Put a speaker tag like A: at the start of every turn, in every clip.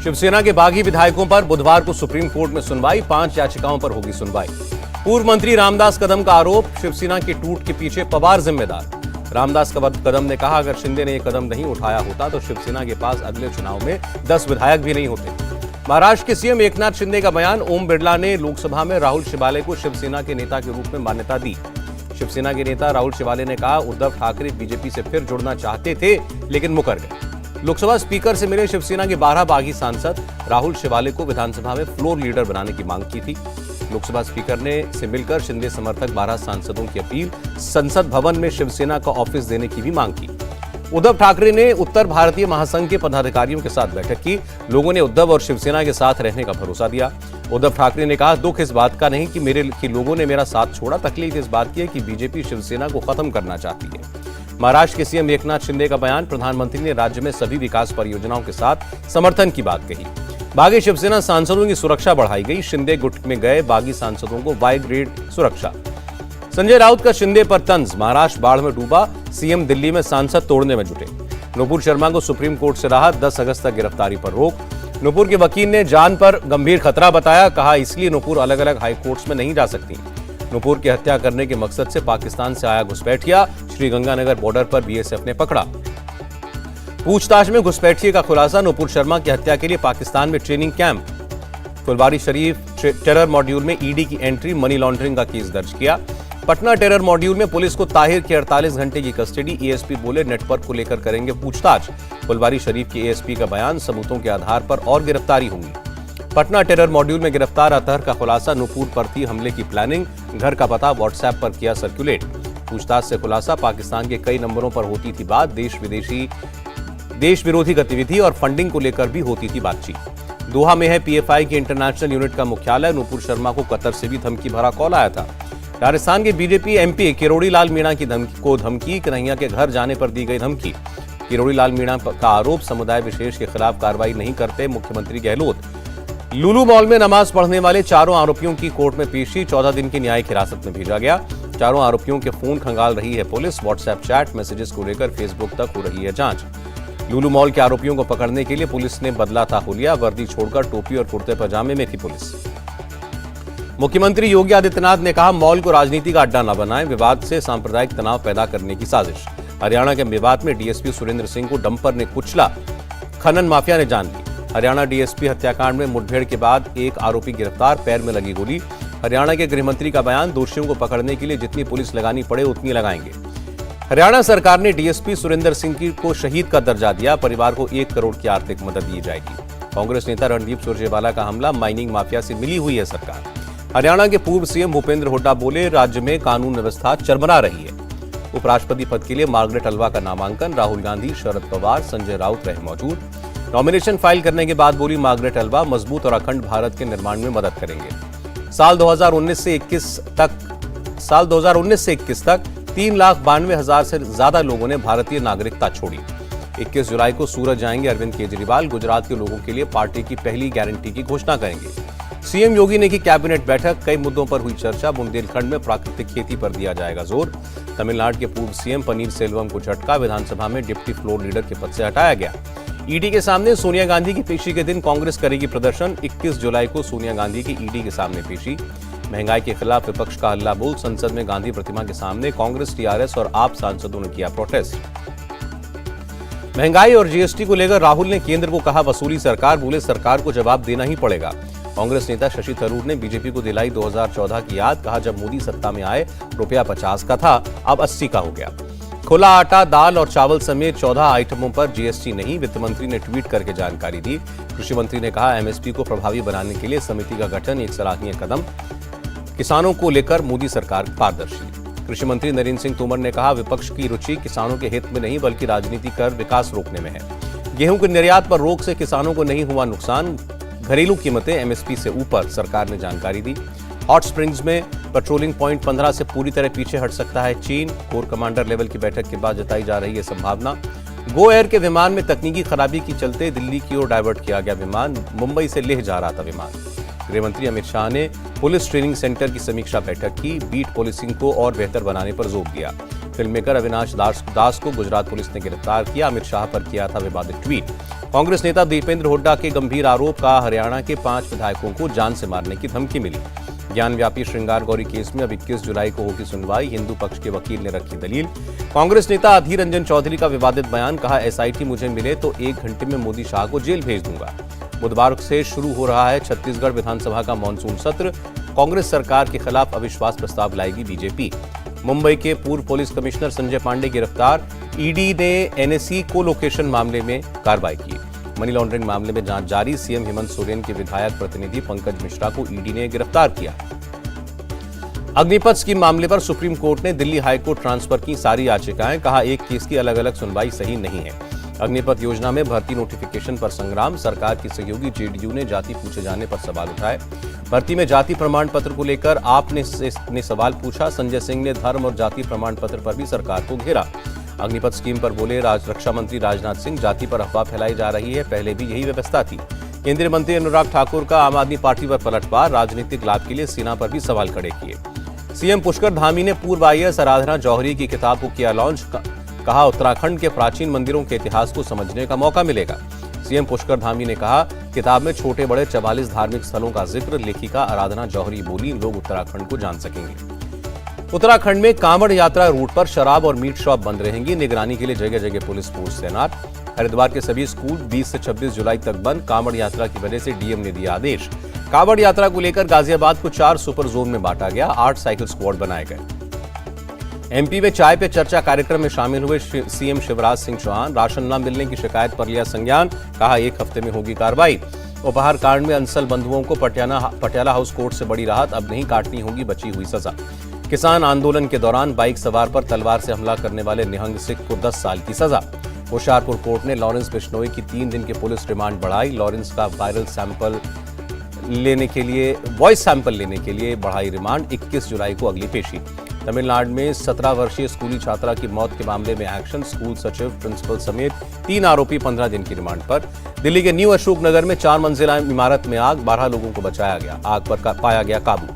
A: शिवसेना के बागी विधायकों पर बुधवार को सुप्रीम कोर्ट में सुनवाई, 5 याचिकाओं पर होगी सुनवाई। पूर्व मंत्री रामदास कदम का आरोप, शिवसेना के टूट के पीछे पवार जिम्मेदार। रामदास कदम ने कहा, अगर शिंदे ने यह कदम नहीं उठाया होता तो शिवसेना के पास अगले चुनाव में 10 विधायक भी नहीं होते। महाराष्ट्र के सीएम एकनाथ शिंदे का बयान, ओम बिरला ने लोकसभा में राहुल शिवाले को शिवसेना के नेता के रूप में मान्यता दी। शिवसेना के नेता राहुल शिवाले ने कहा, उद्धव ठाकरे बीजेपी से फिर जुड़ना चाहते थे लेकिन मुकर गए। लोकसभा स्पीकर से मिले शिवसेना के 12 बागी सांसद, राहुल शिवाले को विधानसभा में फ्लोर लीडर बनाने की मांग की थी। लोकसभा स्पीकर से मिलकर शिंदे समर्थक 12 सांसदों की अपील, संसद भवन में शिवसेना का ऑफिस देने की भी मांग की। उद्धव ठाकरे ने उत्तर भारतीय महासंघ के पदाधिकारियों के साथ बैठक की। लोगों ने उद्धव और शिवसेना के साथ रहने का भरोसा दिया। उद्धव ठाकरे ने कहा, दुख इस बात का नहीं कि लोगों ने मेरा साथ छोड़ा, तकलीफ इस बात की है कि बीजेपी शिवसेना को खत्म करना चाहती है। महाराष्ट्र के सीएम एकनाथ शिंदे का बयान, प्रधानमंत्री ने राज्य में सभी विकास परियोजनाओं के साथ समर्थन की बात कही। बागी शिवसेना सांसदों की सुरक्षा बढ़ाई गई, शिंदे गुट में गए बागी सांसदों को वाई ग्रेड सुरक्षा। संजय राउत का शिंदे पर तंज, महाराष्ट्र बाढ़ में डूबा, सीएम दिल्ली में सांसद तोड़ने में जुटे। नुपुर शर्मा को सुप्रीम कोर्ट से राहत, 10 अगस्त तक गिरफ्तारी पर रोक। नुपुर के वकील ने जान पर गंभीर खतरा बताया, कहा इसलिए नुपुर अलग अलग हाई कोर्ट्स में नहीं जा सकती। नुपुर की हत्या करने के मकसद से पाकिस्तान से आया घुसपैठिया श्रीगंगानगर बॉर्डर पर बीएसएफ ने पकड़ा। पूछताछ में घुसपैठिए का खुलासा, नुपुर शर्मा की हत्या के लिए पाकिस्तान में training camp. Phulwari Sharif terror module में ईडी की एंट्री, मनी लॉन्ड्रिंग का केस दर्ज किया। पटना टेरर मॉड्यूल में पुलिस को ताहिर की 48 घंटे की कस्टडी, एएसपी बोले नेटवर्क को लेकर करेंगे पूछताछ। फुलवारी शरीफ के एएसपी का बयान, सबूतों के आधार पर और गिरफ्तारी होंगी। पटना टेरर मॉड्यूल में गिरफ्तार अतहर का खुलासा, नुपुर पर थी हमले की प्लानिंग, घर का पता व्हाट्सएप पर किया सर्कुलेट। पूछताछ से खुलासा, पाकिस्तान के कई नंबरों पर होती थी बात, देश विरोधी गतिविधि और फंडिंग को लेकर भी होती थी बातचीत। दोहा में है पीएफआई के इंटरनेशनल यूनिट का मुख्यालय, नुपुर शर्मा को कतर से भी धमकी भरा कॉल आया था। राजस्थान के बीजेपी एमपी किरोड़ी लाल मीणा की धमकी, कन्हैया के घर जाने पर दी गई धमकी। किरोड़ी लाल मीणा का आरोप, समुदाय विशेष के खिलाफ कार्रवाई नहीं करते मुख्यमंत्री गहलोत। लुलु मॉल में नमाज पढ़ने वाले चारों आरोपियों की कोर्ट में पेशी, 14 दिन की न्यायिक हिरासत में भेजा गया। चारों आरोपियों के फोन खंगाल रही है पुलिस, व्हाट्सएप चैट मैसेजेस को लेकर फेसबुक तक हो रही है जांच। लुलु मॉल के आरोपियों को पकड़ने के लिए पुलिस ने बदला था हुलिया, वर्दी छोड़कर टोपी और कुर्ते पजामे में थी पुलिस। मुख्यमंत्री योगी आदित्यनाथ ने कहा, मॉल को राजनीति का अड्डा न बनाएं, विवाद से सांप्रदायिक तनाव पैदा करने की साजिश। हरियाणा के मेवात में डीएसपी सुरेंद्र सिंह को डंपर ने कुचला, खनन माफिया ने जान ली। हरियाणा डीएसपी हत्याकांड में मुठभेड़ के बाद एक आरोपी गिरफ्तार, पैर में लगी गोली। हरियाणा के गृह मंत्री का बयान, दोषियों को पकड़ने के लिए जितनी पुलिस लगानी पड़े उतनी लगाएंगे। हरियाणा सरकार ने डीएसपी सुरेंद्र सिंह को शहीद का दर्जा दिया, परिवार को 1 करोड़ की आर्थिक मदद दी जाएगी। कांग्रेस नेता रणदीप सुरजेवाला का हमला, माइनिंग माफिया से मिली हुई है सरकार। हरियाणा के पूर्व सीएम भूपेंद्र हुड्डा बोले, राज्य में कानून व्यवस्था चरमरा रही है। उपराष्ट्रपति पद के लिए मार्गरेट अल्वा का नामांकन, राहुल गांधी, शरद पवार, संजय राउत रहे मौजूद। नॉमिनेशन फाइल करने के बाद बोली मार्गरेट अल्वा, मजबूत और अखंड भारत के निर्माण में मदद करेंगे। साल 2019 से 21 तक 3,92,000 से ज्यादा लोगों ने भारतीय नागरिकता छोड़ी। 21 जुलाई को सूरत जाएंगे अरविंद केजरीवाल, गुजरात के लोगों के लिए पार्टी की पहली गारंटी की घोषणा करेंगे। सीएम योगी ने की कैबिनेट बैठक, कई मुद्दों पर हुई चर्चा, बुंदेलखंड में प्राकृतिक खेती पर दिया जाएगा जोर। तमिलनाडु के पूर्व सीएम पनीर सेल्वम को झटका, विधानसभा में डिप्टी फ्लोर लीडर के पद से हटाया गया। ईडी के सामने सोनिया गांधी की पेशी के दिन कांग्रेस करेगी प्रदर्शन, 21 जुलाई को सोनिया गांधी की ईडी के सामने पेशी। महंगाई के खिलाफ विपक्ष का हल्ला बोल, संसद में गांधी प्रतिमा के सामने कांग्रेस, टीआरएस और आप सांसदों ने किया प्रोटेस्ट। महंगाई और जीएसटी को लेकर राहुल ने केंद्र को कहा वसूली सरकार, बोले सरकार को जवाब देना ही पड़ेगा। कांग्रेस नेता शशि थरूर ने बीजेपी को दिलाई 2014 की याद, कहा जब मोदी सत्ता में आए रुपया 50 का था, अब 80 का हो गया। खुला आटा, दाल और चावल समेत 14 आइटमों पर जीएसटी नहीं, वित्त मंत्री ने ट्वीट करके जानकारी दी। कृषि मंत्री ने कहा एमएसपी को प्रभावी बनाने के लिए समिति का गठन एक सराहनीय कदम। किसानों को लेकर मोदी सरकार पारदर्शी। कृषि मंत्री नरेंद्र सिंह तोमर ने कहा विपक्ष की रुचि किसानों के हित में नहीं बल्कि राजनीति कर विकास रोकने में है। गेहूं के निर्यात पर रोक से किसानों को नहीं हुआ नुकसान, घरेलू कीमतें एमएसपी से ऊपर, सरकार ने जानकारी दी। हॉट स्प्रिंग्स में पेट्रोलिंग पॉइंट 15 से पूरी तरह पीछे हट सकता है चीन, कोर कमांडर लेवल की बैठक के बाद जताई जा रही है संभावना। गो एयर के विमान में तकनीकी खराबी की चलते दिल्ली की ओर डायवर्ट किया गया विमान, मुंबई से लेह जा रहा था विमान। गृह मंत्री अमित शाह ने पुलिस ट्रेनिंग सेंटर की समीक्षा बैठक की, बीट पुलिसिंग को और बेहतर बनाने पर जोर दिया। फिल्म मेकर अविनाश दास को गुजरात पुलिस ने गिरफ्तार किया। अमित शाह पर किया था विवादित ट्वीट। कांग्रेस नेता दीपेंद्र हुड्डा के गंभीर आरोप का हरियाणा के 5 विधायकों को जान से मारने की धमकी मिली। ज्ञानव्यापी श्रृंगार गौरी केस में अब 21 जुलाई को होगी सुनवाई। हिंदू पक्ष के वकील ने रखी दलील। कांग्रेस नेता अधीर रंजन चौधरी का विवादित बयान, कहा एसआईटी मुझे मिले तो 1 घंटे में मोदी शाह को जेल भेज दूंगा। बुधवार से शुरू हो रहा है छत्तीसगढ़ विधानसभा का मानसून सत्र। कांग्रेस सरकार के खिलाफ अविश्वास प्रस्ताव लाएगी बीजेपी। मुंबई के पूर्व पुलिस कमिश्नर संजय पांडे गिरफ्तार। ईडी ने एनएसई को लोकेशन मामले में कार्रवाई की। मनी लॉन्ड्रिंग मामले में जांच जारी। सीएम हेमंत सोरेन के विधायक प्रतिनिधि पंकज मिश्रा को ईडी ने गिरफ्तार किया। अग्निपथ स्कीम मामले पर सुप्रीम कोर्ट ने दिल्ली हाईकोर्ट ट्रांसफर की सारी याचिकाएं, कहा एक केस की अलग अलग सुनवाई सही नहीं है। अग्निपथ योजना में भर्ती नोटिफिकेशन पर संग्राम। सरकार की सहयोगी जेडीयू ने जाति पूछे जाने पर सवाल उठाए। भर्ती में जाति प्रमाण पत्र को लेकर आपने सवाल पूछा। संजय सिंह ने धर्म और जाति प्रमाण पत्र पर भी सरकार को घेरा। अग्निपथ स्कीम पर बोले रक्षा मंत्री राजनाथ सिंह, जाति पर अफवाह फैलाई जा रही है, पहले भी यही व्यवस्था थी। केंद्रीय मंत्री अनुराग ठाकुर का आम आदमी पार्टी पर पलटवार। राजनीतिक लाभ के लिए सेना पर भी सवाल खड़े किए। सीएम पुष्कर धामी ने पूर्व आईएएस आराधना जौहरी की किताब को किया लॉन्च। कहा उत्तराखंड के प्राचीन मंदिरों के इतिहास को समझने का मौका मिलेगा। सीएम पुष्कर धामी ने कहा किताब में छोटे बड़े 44 धार्मिक स्थलों का जिक्र। लेखिका आराधना जौहरी बोली, लोग उत्तराखंड को जान सकेंगे। उत्तराखंड में कांवड़ यात्रा रूट पर शराब और मीट शॉप बंद रहेंगी। निगरानी के लिए जगह जगह पुलिस फोर्स तैनात। हरिद्वार के सभी स्कूल 20 से 26 जुलाई तक बंद। कांवड़ यात्रा की वजह से डीएम ने दिया आदेश। कांवड़ यात्रा को लेकर गाजियाबाद को 4 सुपर जोन में बांटा गया। 8 साइकिल स्क्वाड बनाए गए। एमपी में चाय पे चर्चा कार्यक्रम में शामिल हुए सीएम शिवराज सिंह चौहान। राशन न मिलने की शिकायत पर लिया संज्ञान, कहा 1 हफ्ते में होगी कार्रवाई। उपहार कांड में अंसल बंधुओं को पटियाला हाउस कोर्ट से बड़ी राहत, अब नहीं काटनी होगी बची हुई सजा। किसान आंदोलन के दौरान बाइक सवार पर तलवार से हमला करने वाले निहंग सिख को 10 साल की सजा। होशियारपुर कोर्ट ने लॉरेंस बिश्नोई की 3 दिन की पुलिस रिमांड बढ़ाई। लॉरेंस का वॉइस सैंपल लेने के लिए बढ़ाई रिमांड। 21 जुलाई को अगली पेशी। तमिलनाडु में 17 वर्षीय स्कूली छात्रा की मौत के मामले में एक्शन। स्कूल सचिव, प्रिंसिपल समेत 3 आरोपी 15 दिन की रिमांड पर। दिल्ली के न्यू अशोकनगर में 4 मंजिला इमारत में आग, 12 लोगों को बचाया गया। आग पर पाया गया काबू।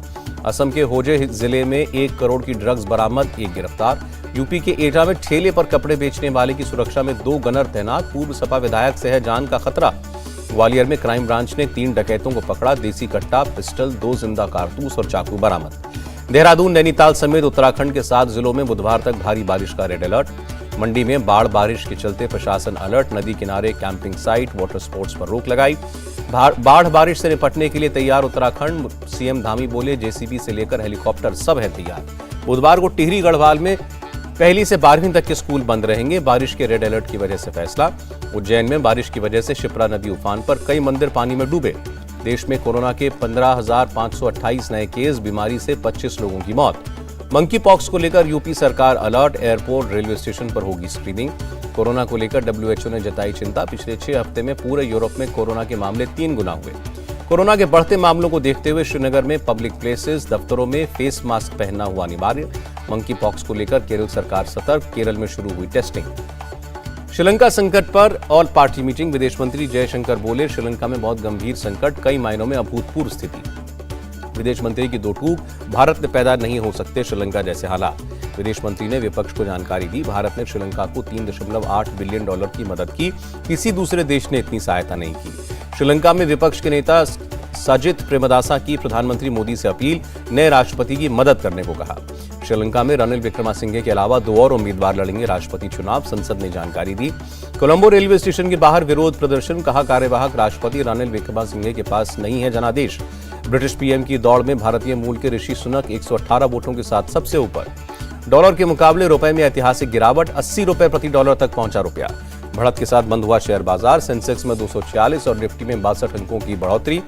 A: असम के होजे जिले में 1 करोड़ की ड्रग्स बरामद, 1 गिरफ्तार। यूपी के एटा में ठेले पर कपड़े बेचने वाले की सुरक्षा में 2 गनर तैनात। पूर्व सपा विधायक से है जान का खतरा। ग्वालियर में क्राइम ब्रांच ने 3 डकैतों को पकड़ा। देसी कट्टा, पिस्टल, 2 जिंदा कारतूस और चाकू बरामद। देहरादून, नैनीताल समेत उत्तराखंड के 7 जिलों में बुधवार तक भारी बारिश का रेड अलर्ट। मंडी में बाढ़ बारिश के चलते प्रशासन अलर्ट। नदी किनारे कैंपिंग साइट, वाटर स्पोर्ट्स पर रोक लगाई। बाढ़ बारिश से निपटने के लिए तैयार उत्तराखंड। सीएम धामी बोले जेसीबी से लेकर हेलीकॉप्टर सब है तैयार। बुधवार को टिहरी गढ़वाल में 1ली से 12वीं तक के स्कूल बंद रहेंगे। बारिश के रेड अलर्ट की वजह से फैसला। उज्जैन में बारिश की वजह से शिप्रा नदी उफान पर, कई मंदिर पानी में डूबे। देश में कोरोना के 15,528 नए केस, बीमारी से 25 लोगों की मौत। मंकी पॉक्स को लेकर यूपी सरकार अलर्ट। एयरपोर्ट, रेलवे स्टेशन पर होगी स्क्रीनिंग। कोरोना को लेकर डब्ल्यूएचओ ने जताई चिंता। पिछले 6 हफ्ते में पूरे यूरोप में कोरोना के मामले 3 गुना हुए। कोरोना के बढ़ते मामलों को देखते हुए श्रीनगर में पब्लिक प्लेसेस, दफ्तरों में फेस मास्क पहनना हुआ अनिवार्य। मंकी पॉक्स को लेकर केरल सरकार सतर्क। केरल में शुरू हुई टेस्टिंग। श्रीलंका संकट पर ऑल पार्टी मीटिंग। विदेश मंत्री जयशंकर बोले श्रीलंका में बहुत गंभीर संकट, कई मायनों में अभूतपूर्व स्थिति। विदेश मंत्री की 2 टूक, भारत में पैदा नहीं हो सकते श्रीलंका जैसे हालात। विदेश मंत्री ने विपक्ष को जानकारी दी, भारत ने श्रीलंका को $3.8 बिलियन की मदद की, किसी दूसरे देश ने इतनी सहायता नहीं की। श्रीलंका में विपक्ष के नेता सजित प्रेमदासा की प्रधानमंत्री मोदी से अपील, नए राष्ट्रपति की मदद करने को कहा। श्रीलंका में रनिल विक्रमासिंघे के अलावा 2 और उम्मीदवार लड़ेंगे राष्ट्रपति चुनाव, संसद ने जानकारी दी। कोलंबो रेलवे स्टेशन के बाहर विरोध प्रदर्शन, कहा कार्यवाहक राष्ट्रपति रनिल विक्रमासिंघे के पास नहीं है जनादेश। ब्रिटिश पीएम की दौड़ में भारतीय मूल के ऋषि सुनक 118 वोटों के साथ सबसे ऊपर। डॉलर के मुकाबले रुपए में ऐतिहासिक गिरावट, 80 रुपए प्रति डॉलर तक पहुंचा रुपया। बढ़त के साथ बंद हुआ शेयर बाजार। सेंसेक्स में 246 और निफ्टी में 62 अंकों की बढ़ोतरी।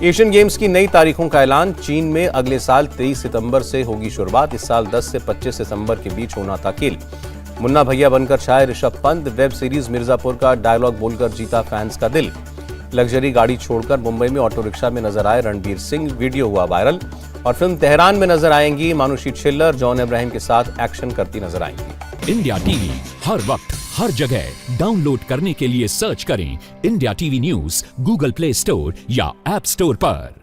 A: एशियन गेम्स की नई तारीखों का ऐलान। चीन में अगले साल 23 सितंबर से होगी शुरुआत। इस साल 10 से 25 सितंबर के बीच होना था खेल। मुन्ना भैया बनकर छाए ऋषभ पंत। वेब सीरीज मिर्जापुर का डायलॉग बोलकर जीता फैंस का दिल। लग्जरी गाड़ी छोड़कर मुंबई में ऑटो रिक्शा में नजर आए रणबीर सिंह, वीडियो हुआ वायरल। और फिल्म तेहरान में नजर आएंगी मानुषी छिल्लर, जॉन अब्राहम के साथ एक्शन करती नजर आएंगी।
B: इंडिया टीवी हर वक्त हर जगह डाउनलोड करने के लिए सर्च करें India TV news Google play store या ऐप स्टोर पर।